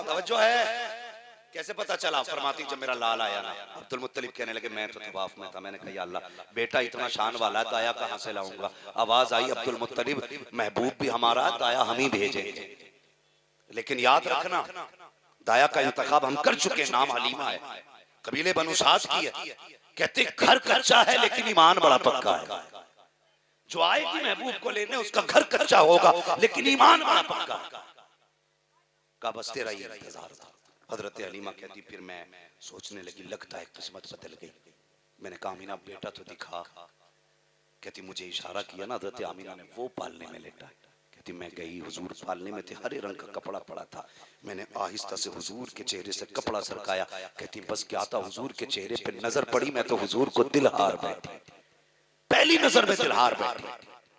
तवज्जो है। कैसे पता चला? फरमाती जब मेरा लाल आया ना, अब्दुल मुत्तलिब कहने लगे मैं तो तवाफ में था, मैंने कहा या अल्लाह बेटा इतना शान वाला है, दाया कहां से लाऊंगा? आवाज आई अब्दुल मुत्तलिब महबूब भी हमारा, दाया हम ही भेजेंगे, लेकिन याद रखना दाया का इंतखाब हम कर चुके, नाम हलीमा है, कबीले बनु साद की है। कहते घर कच्चा है लेकिन ईमान बड़ा पक्का है। जो आएगी महबूब को लेने उसका घर कच्चा होगा लेकिन ईमान बड़ा पक्का है। का बस तेरा ये इंतजार था। हजरत हलीमा कहती फिर मैं सोचने लगी लगता है किस्मत बदल गई। मैंने कहा आमीना बेटा तो दिखा। कहती मुझे इशारा किया ना हजरत आमीना ने, वो पालने में लेटा। कहती मैं गई, हुजूर पालने में थे, हरे रंग का कपड़ा पड़ा था, मैंने आहिस्ता से हुजूर के चेहरे से कपड़ा सरकाया। कहती बस क्या था, हुजूर के चेहरे पे नजर पड़ी, मैं तो हुजूर को दिल हार बैठी, पहली नजर में दिल हार बैठी।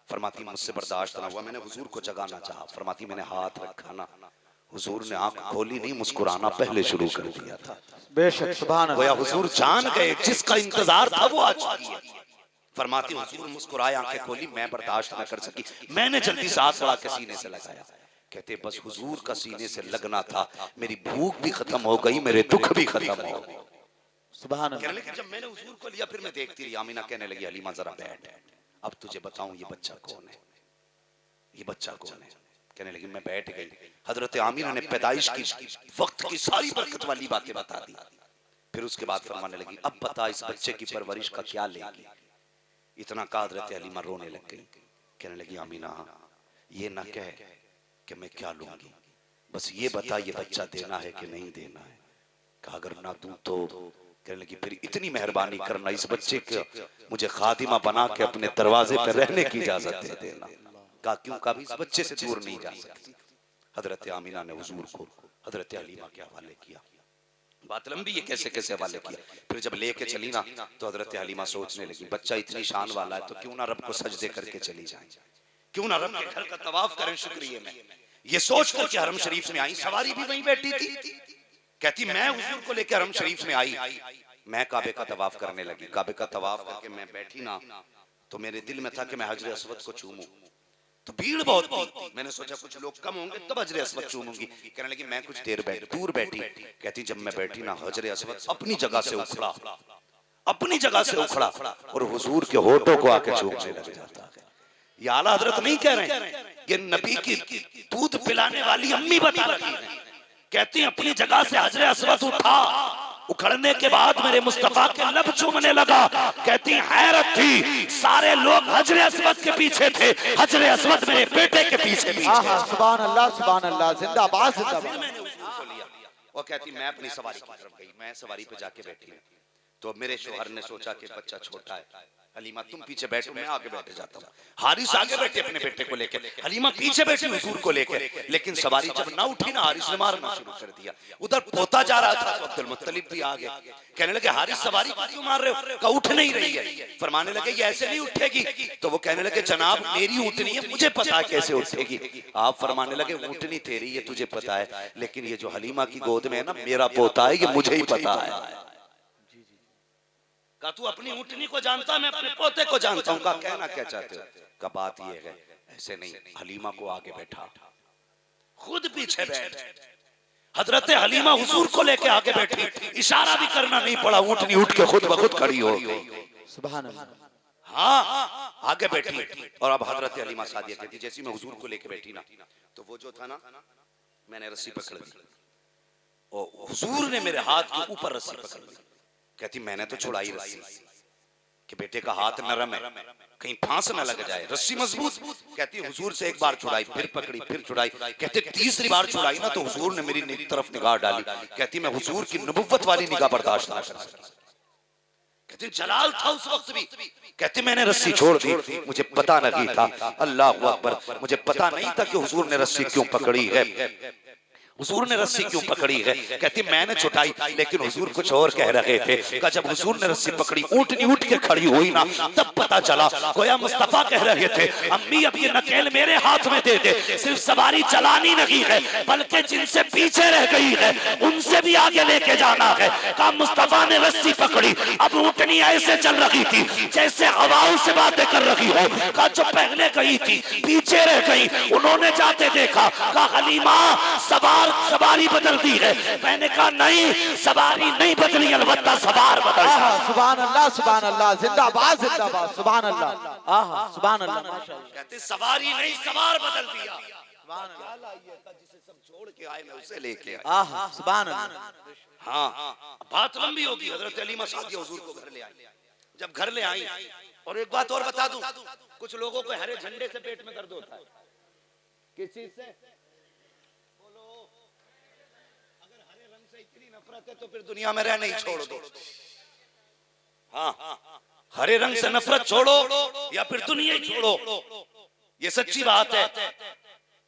फरमाती मुझसे बर्दाश्त ना हुआ, मैंने हुजूर को जगाना चाहा। फरमाती मैंने हाथ रखा ना, हुजूर ने आंख खोली नहीं, मुस्कुराना पहले शुरू कर दिया था। बेशक सुभान अल्लाह। हुजूर जान गए जिसका इंतजार था वो आ चुकी है। फरमाती हुजूर मुस्कुराए, आंखें खोली, मैं बर्दाश्त न कर सकी, मैंने जल्दी से हाथ बढ़ा के सीने से लगाया। कहते बस हुजूर का सीने से लगना था, मेरी भूख भी खत्म हो गई, मेरे दुख भी खत्म हो गए। सुभान अल्लाह। लेकिन जब मैंने हुजूर को लिया फिर मैं देखती रही। आमीना कहने लगी हलीमा जरा बैठ, अब तुझे बताऊं ये बच्चा कौन है, ये बच्चा कौन है। कहने लगी मैं बैठ गई। हजरत आमीना ने पैदाइश की वक्त की सारी बरकत वाली बातें बता दी। फिर उसके बाद फरमाने लगी अब बता इस बच्चे की परवरिश का क्या लेगी। इतना कहा हजरत हलीमा रोने लग गई। कहने लगी आमीना ये ना कह कि मैं क्या लूंगी, बस ये बता ये बच्चा देना है कि नहीं देना है। कहा अगर ना दूं तो। कहने लगी फिर इतनी मेहरबानी करना, इस बच्चे को मुझे खादिमा बना के अपने दरवाजे पर रहने की इजाजत दे देना। कहा क्यों? कभी इस बच्चे से दूर नहीं जा सकती। हजरत आमीना ने हुजूर को हजरत हलीमा के हवाले किया। बात लंबी है, कैसे कैसे हवाले किया। फिर जब लेके चली ना तो हजरत हलीमा सोचने लगी बच्चा इतनी शान वाला है तो क्यों ना रब को सजदे करके चली जाए, क्यों ना रब के घर का तवाफ करें शुक्रिया में। ये सोच कर के हरम शरीफ में आई। सवारी भी वहीं बैठी थी। कहती मैं हुजूर को लेकर हरम शरीफ में आई, मैं काबे का तवाफ करने लगी। काबे का तवाफ करके मैं बैठी ना तो मेरे दिल में था कि मैं हजर अस्वद को चूमूं, तो भीड़ बहुत थी। मैंने सोचा कुछ लोग कम होंगे तब हजर अस्वद चूमूंगी। कहने लगी मैं कुछ देर दूर बैठी। कहती जब मैं बैठी ना हजर अस्वद अपनी जगह से उखड़ा, अपनी जगह से उखड़ा और हुजूर के होठों को आके चूमने लग जाता है। ये आला हजरत नहीं कह रहे हैं, ये नबी की दूध पिलाने वाली अम्मी बता रही है। कहती अपनी जगह से हजर अस्वद उठा, उखड़ने के बाद मेरे मुस्तफा के लब चूमने लगा। कहती हैरत थी, सारे लोग हजर अस्वद के पीछे थे, हजर अस्वद मेरे बेटे के पीछे सुभान अल्लाह सुभान अल्लाह, जिंदाबाद जिंदाबाद। मैंने हुजूर को लिया और कहती मैं अपनी सवारी की तरफ गई। मैं सवारी पे जाके बैठी तो मेरे शोहर ने सोचा कि बच्चा छोटा है, हलीमा तुम पीछे बैठो मैं आगे बैठ जाता हूँ। हारिस आगे बैठे अपने बेटे को लेकर, हलीमा पीछे बैठी हुजूर को लेकर। लेकिन सवारी जब ना उठी ना हारिस ने मारना शुरू कर दिया। उधर पोता जा रहा था तो अब्दुल मुत्तलिब भी आ गए। कहने लगे हारिस सवारी क्यों मार रहे हो? कहा उठ नहीं रही है। फरमाने लगे ये ऐसे नहीं उठेगी। तो वो कहने लगे जनाब मेरी ऊँटनी है, मुझे पता है कैसे उठेगी। आप फरमाने लगे ऊँटनी तेरी है तुझे पता है, लेकिन ये जो हलीमा की गोद में है ना मेरा पोता है, ये मुझे ही पता है। का तू अपनी ऊँटनी को जानता, मैं अपने पोते को जानता हूँ। का कहना क्या चाहते हो? का बात ये है ऐसे नहीं। हलीमा को आगे बैठा, खुद पीछे बैठ। हजरत हलीमा हुजूर को लेके आगे बैठी, इशारा भी करना नहीं पड़ा, ऊँटनी उठ के खुद ब खुद खड़ी हो गई। सुभान अल्लाह। हाँ आगे बैठी। और अब हजरत हलीमा सादिया कहती जैसी मैं हुजूर को लेके बैठी ना तो वो जो था ना मैंने रस्सी पकड़ ली और हुजूर ने मेरे हाथ के ऊपर रस्सी पकड़ ली। कहती मैंने तो छुड़ाई रस्सी कि बेटे का हाथ नरम है कहीं फांस न लग जाए, रस्सी मजबूत। कहती हुजूर से एक बार छुड़ाई, फिर पकड़ी, फिर छुड़ाई। कहते तीसरी बार छुड़ाई ना तो हुजूर ने मेरी तरफ निगाह डाली। कहती मैं हुजूर की नबुव्वत वाली निगाह बर्दाश्त ना कर सकी। कहते जलाल था उस वक्त भी। कहते मैंने रस्सी छोड़ दी, मुझे पता नहीं था, अल्लाह अकबर, मुझे पता नहीं था कि हुजूर ने रस्सी क्यों पकड़ी है, हुजूर ने रस्सी क्यों पकड़ी है। कहती मैंने छुटाई लेकिन हुजूर कुछ और कह रहे थे। कहा जब हुजूर ने रस्सी पकड़ी ऊँटनी उठ के खड़ी हुई ना तब पता चला गोया मुस्तफा कह रहे थे अम्मी अब ये नकेल मेरे हाथ में दे दे, सिर्फ सवारी चलानी नहीं है बल्कि जिनसे पीछे रह गई है उनसे भी आगे लेके जाना है। कहा मुस्तफा ने रस्सी पकड़ी, अब ऊँटनी ऐसे चल रही थी जैसे हवाओं से बातें कर रही हो। कहा जो पहले गई थी पीछे रह गई, उन्होंने जाते देखा। कहा हलीमा सवार सवारी बदल दी है। मैंने कहा नहीं, सवारी नहीं बदली, अलबत्ता सवार बदल गया। सुभान अल्लाह, जिंदाबाद जिंदाबाद, सुभान अल्लाह, सुभान अल्लाह, माशाअल्लाह। कहते सवारी नहीं, सवार बदल दिया। क्या लाइए था जिसे सब छोड़ के आए, मैं उसे लेके आया। सुभान अल्लाह। हाँ, बात लंबी होगी। हजरत अलीमा सादिया हुजूर को घर ले आई। जब घर ले आई, और एक बात और बता दूं, कुछ लोगों को हरे झंडे से पेट में दर्द होता है। किस चीज से? बोलो। अगर हरे रंग से इतनी नफरत है तो फिर दुनिया में रहना ही छोड़ दो। हाँ, हरे रंग से नफरत छोड़ो या फिर दुनिया ही छोड़ो, ये सच्ची बात है।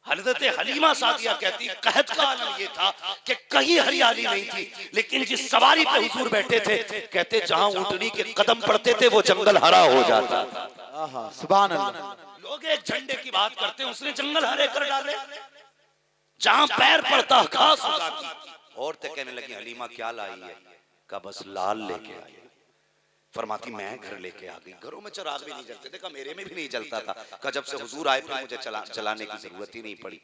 हजरत हलीमा सादिया कहती, कहत का आलम ये था कि कहीं हरियाली नहीं थी, लेकिन जिस सवारी पे हुजूर बैठे थे, कहते जहां ऊंटनी के कदम पड़ते थे वो जंगल हरा हो जाता था। सुभान अल्लाह। लोग एक झंडे की बात करते हैं, उसने जंगल हरे कर डाले। जहां पैर पड़ता घास उगाती। औरतें कहने लगी हलीमा क्या लाई है? का बस लाल लेके आई। फरमाती मैं घर लेके आ गई। घरों में चिराग भी नहीं जलते थे, का मेरे में भी नहीं जलता था। का जब से हुजूर आए फिर मुझे जलाने की जरूरत ही नहीं पड़ी।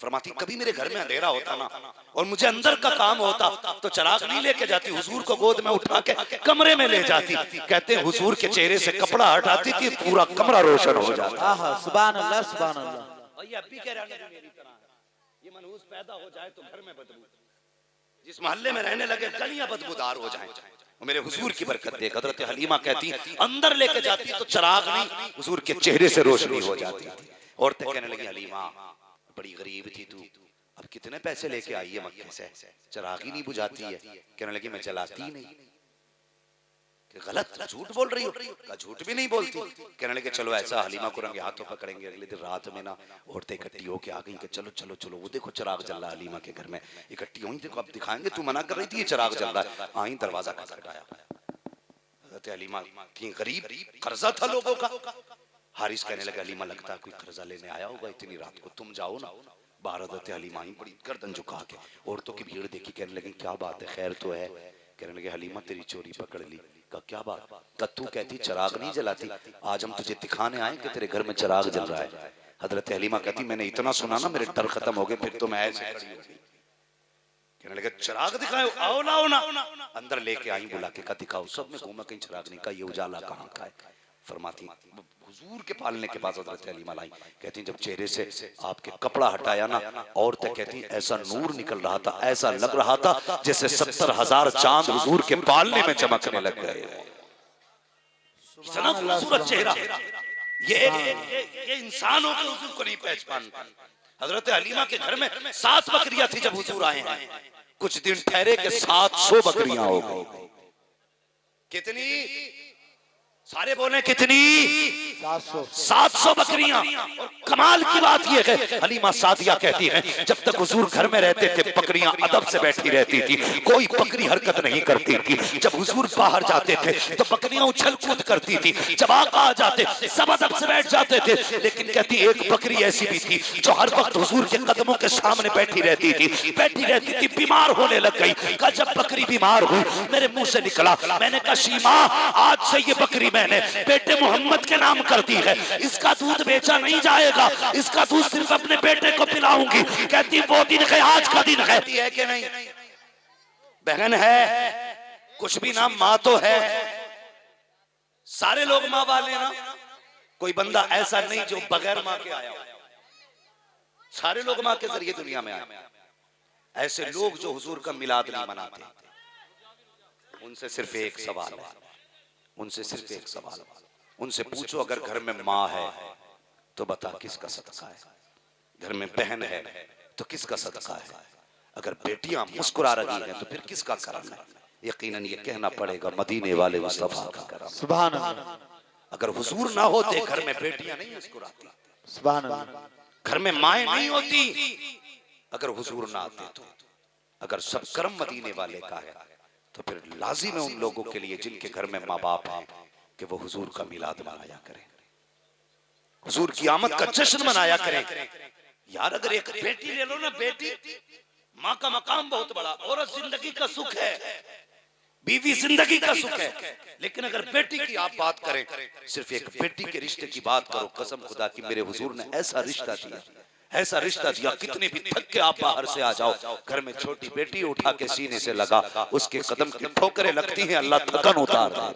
फरमाती कभी मेरे घर में अंधेरा होता ना और मुझे अंदर का काम होता तो चिराग नहीं लेके जाती, हुजूर को गोद में उठा के कमरे में ले जाती। कहते हैं हुजूर के चेहरे से कपड़ा हटाती थी, पूरा कमरा रोशन हो जाता। सुभान अल्लाह, सुभान अल्लाह। ये अब भी कह रहा है मेरी तरह है। ये मनहूस पैदा हो जाए तो घर में बदबू, जिस मोहल्ले में रहने लगे गलियां बदबूदार हो जाएं। मेरे हुजूर की बरकत देख। हजरत हलीमा कहती अंदर लेके जाती तो चिराग नहीं, हुजूर के चेहरे से रोशनी हो जाती। औरतें कहने लगी हलीमा बड़ी गरीब थी तू, अब कितने पैसे लेके आई है मक्के से, चिराग ही नहीं बुझाती है। कहने लगी मैं जलाती ही नहीं। कि गलत झूठ बोल रही हो? का झूठ भी नहीं बोलती। कहने लगे चलो ऐसा, हलीमा को रंगे हाथों पकड़ेंगे। अगले दिन रात में ना औरतें इकट्ठी होके आ गई कि चलो चलो चलो, वो देखो चिराग जल रहा है हलीमा के घर में। इकट्ठी हुई, देखो अब दिखाएंगे, तू मना कर रही थी ये चिराग जल रहा है। आई दरवाजा खटखटाया। हज़रत हलीमा थी गरीब, कर्जा था लोगों का। हारिस कहने लगा हलीमा लगता है कोई कर्जा लेने आया होगा इतनी रात को, तुम जाओ ना। बाहर हज़रत हलीमा आई बड़ी गर्दन झुका के। औरतों की भीड़ देखी, कहने लगी क्या बात है, खैर तो है? कहने लगे हलीमा तेरी चोरी पकड़ ली। का क्या बात? का तू कहती चिराग नहीं जलाती, आज हम तुझे दिखाने आए कि तेरे घर में चिराग जल रहा है। हजरत हलीमा कहती मैंने इतना सुना ना मेरे डर खत्म हो गए, फिर तो मैं ऐसे खड़ी हो गई। कहने लगे चिराग दिखाओ, आओ लाओ ना। अंदर लेके आई बुला के, का दिखाओ। सब में घूमा कहीं चिराग नहीं। का ये उजाला कहाँ का है? फरमाती हुजूर के पालने के पास हजरत हलीमा लाई। कहती जब चेहरे से आपके कपड़ा हटाया ना, औरतें कहती ऐसा नूर निकल रहा था, ऐसा लग रहा था जैसे 70,000 चांद हुजूर के पालने में चमकने लग गए। इतना खूबसूरत चेहरा। ये इंसानों के हुजूर को नहीं पहचान पाए। हजरत हलीमा के घर में 7 बकरियां थी जब हुजूर आए हैं। कुछ दिन ठहरे के 700 बकरियां हो गई। कितनी? सारे बोले कितनी? 700 बकरियां। और कमाल की बात यह है हलीमा सादिया कहती है जब तक हुजूर घर में रहते थे बकरियां अदब से बैठी रहती थी, कोई बकरी हरकत नहीं करती थी। जब हुजूर बाहर जाते थे तो बकरियां उछल कूद करती थी। जब आका आ जाते सब अदब से बैठ जाते थे। लेकिन कहती एक बकरी ऐसी भी थी जो हर वक्त हुजूर के कदमों के सामने बैठी रहती थी, बीमार होने लग गई। का जब बकरी बीमार हुई मेरे मुंह से निकला, मैंने कहा शीमा आज से ये बकरी मैंने बेटे मोहम्मद के नाम कर दी है, इसका दूध बेचा नहीं जाएगा, इसका दूध सिर्फ अपने बेटे को पिलाऊंगी। कहती वो दिन है, आज का दिन है। है कि नहीं? बहन है कुछ भी ना, माँ तो है। सारे लोग माँ वाले ना, कोई बंदा ऐसा नहीं जो बगैर माँ के आया हो। सारे लोग माँ के जरिए दुनिया में आए। ऐसे लोग जो हुजूर का मिलाद नहीं मनाते, उनसे सिर्फ एक सवाल है, उनसे पूछो अगर घर में माँ है तो बता किसका सदका है, घर में बहन है तो किसका सदका है, अगर बेटियां मुस्कुरा रही हैं तो फिर किसका करम है? यकीनन ये कहना पड़ेगा मदीने वाले मुस्तफा का करम। सुभान अल्लाह। अगर हुजूर ना होते घर में बेटियां नहीं मुस्कुराती, सुभान अल्लाह। घर में माएँ नहीं होती अगर हुजूर ना आते तो। अगर सब कर्म मदीने वाले का है तो फिर लाजिम है उन लोगों के लिए जिनके घर में माँ बाप हैं कि वो हुजूर का मिलाद मनाया करें, हुजूर की आमद का जश्न मनाया करें। यार अगर एक बेटी ले लो ना, बेटी माँ का मकाम बहुत बड़ा, औरत जिंदगी का सुख है, बीवी जिंदगी का सुख है, लेकिन अगर बेटी की आप बात करें, सिर्फ एक बेटी के रिश्ते की बात करो, कसम खुदा की मेरे हुजूर ने ऐसा रिश्ता दिया, ऐसा रिश्ता दिया, कितने भी थक के आप बाहर से आ जाओ, घर में छोटी बेटी उठा के सीने से लगा, उसके कदम की ठोकरें लगती हैं, अल्लाह थकन उतार दे।